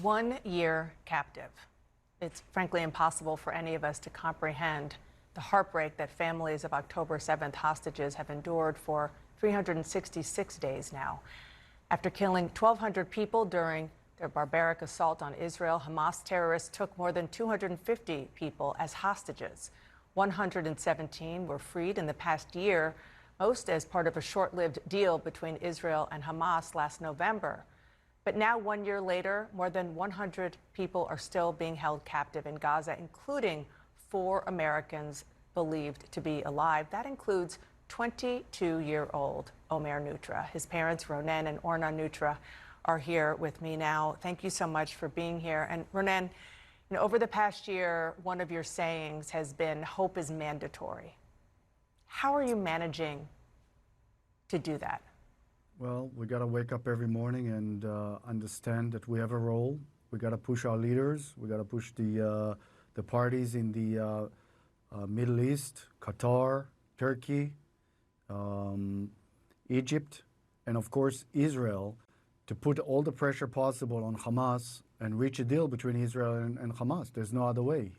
1 year captive. It's frankly impossible for any of us to comprehend the heartbreak that families of October 7th hostages have endured for 366 days now. After killing 1,200 people during their barbaric assault on Israel, Hamas terrorists took more than 250 people as hostages. 117 were freed in the past year, most as part of a short-lived deal between Israel and Hamas last November. But now, 1 year later, more than 100 people are still being held captive in Gaza, including 4 Americans believed to be alive. That includes 22-year-old Omer Neutra. His parents, Ronen and Orna Neutra, are here with me now. Thank you so much for being here. And Ronen, over the past year, one of your sayings has been, hope is mandatory. How are you managing to do that? Well, we got to wake up every morning and understand that we have a role. We got to push our leaders. We got to push the parties in the Middle East, Qatar, Turkey, Egypt, and of course Israel, to put all the pressure possible on Hamas and reach a deal between Israel and Hamas. There's no other way.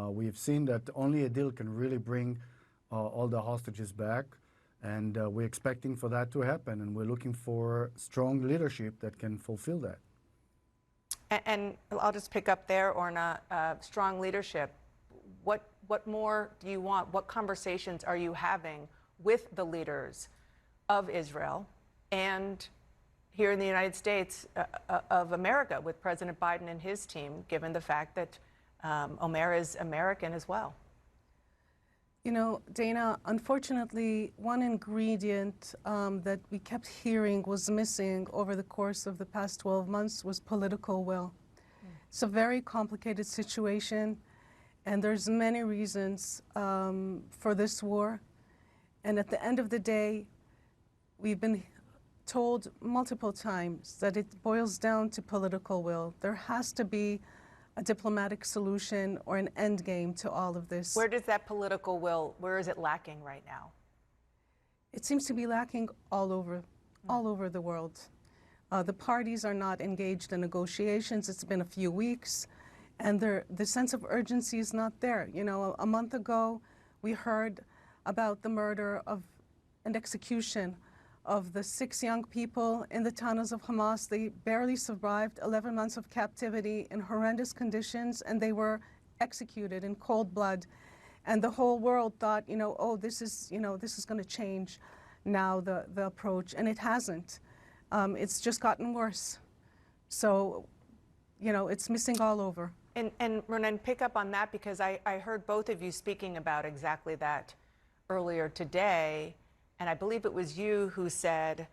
We have seen that only a deal can really bring all the hostages back. And we're expecting for that to happen, and we're looking for strong leadership that can fulfill that. And I'll just pick up there, Orna, strong leadership. What more do you want? What conversations are you having with the leaders of Israel and here in the United States of America with President Biden and his team, given the fact that Omer is American as well? You know, Dana, unfortunately, one ingredient that we kept hearing was missing over the course of the past 12 months was political will. It's a very complicated situation, and there's many reasons for this war. And at the end of the day, we've been told multiple times that it boils down to political will. There has to be a diplomatic solution or an end game to all of this. Where does that political will, where is it lacking right now? It seems to be lacking all over the world. The parties are not engaged in negotiations. It's been a few weeks, and the sense of urgency is not there. You know, a month ago, we heard about the murder of and execution of the 6 young people in the tunnels of Hamas. They barely survived 11 months of captivity in horrendous conditions, and they were executed in cold blood. And the whole world thought, oh, this is going to change now, the approach, and it hasn't. It's just gotten worse. So, it's missing all over. And Ronen, pick up on that, because I heard both of you speaking about exactly that earlier today. And I believe it was you who said,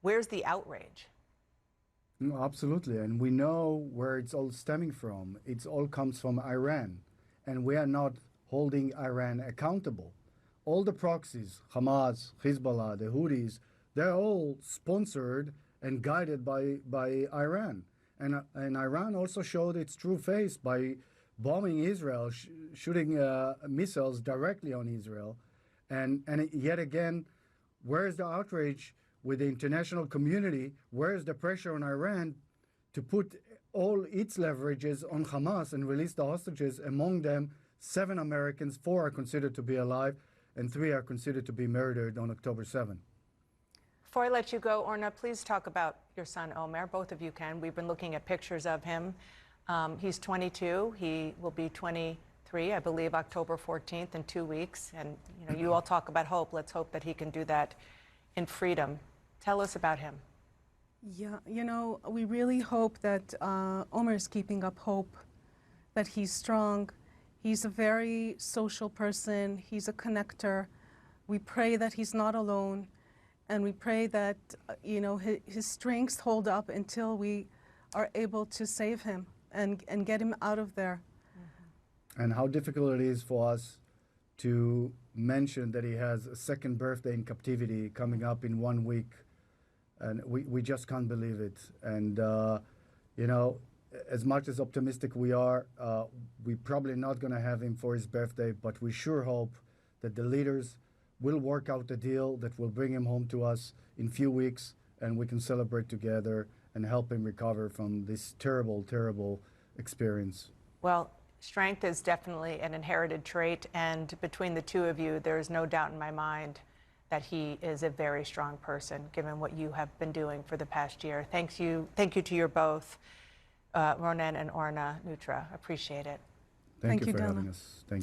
where's the outrage? No, absolutely. And we know where it's all stemming from. It all comes from Iran. And we are not holding Iran accountable. All the proxies, Hamas, Hezbollah, the Houthis, they're all sponsored and guided by Iran. And Iran also showed its true face by bombing Israel, shooting missiles directly on Israel. And yet again, where is the outrage with the international community? Where is the pressure on Iran to put all its leverages on Hamas and release the hostages? Among them, 7 Americans, 4 are considered to be alive, and 3 are considered to be murdered on October 7. Before I let you go, Orna, please talk about your son, Omer. Both of you can. We've been looking at pictures of him. He's 22. He will be 23, I believe, October 14th in 2 weeks. And, you all talk about hope. Let's hope that he can do that in freedom. Tell us about him. Yeah, we really hope that Omer is keeping up hope, that he's strong. He's a very social person. He's a connector. We pray that he's not alone. And we pray that, his strengths hold up until we are able to save him and get him out of there. And how difficult it is for us to mention that he has a second birthday in captivity coming up in 1 week. And we just can't believe it. And, as much as optimistic we are, we're probably not going to have him for his birthday, but we sure hope that the leaders will work out a deal that will bring him home to us in a few weeks, and we can celebrate together and help him recover from this terrible, terrible experience. Well, strength is definitely an inherited trait, and between the two of you, there is no doubt in my mind that he is a very strong person, given what you have been doing for the past year. Thank you to you both, Ronen and Orna Neutra. Appreciate it. Thank Thank you you, for Dana. having us. Thank you.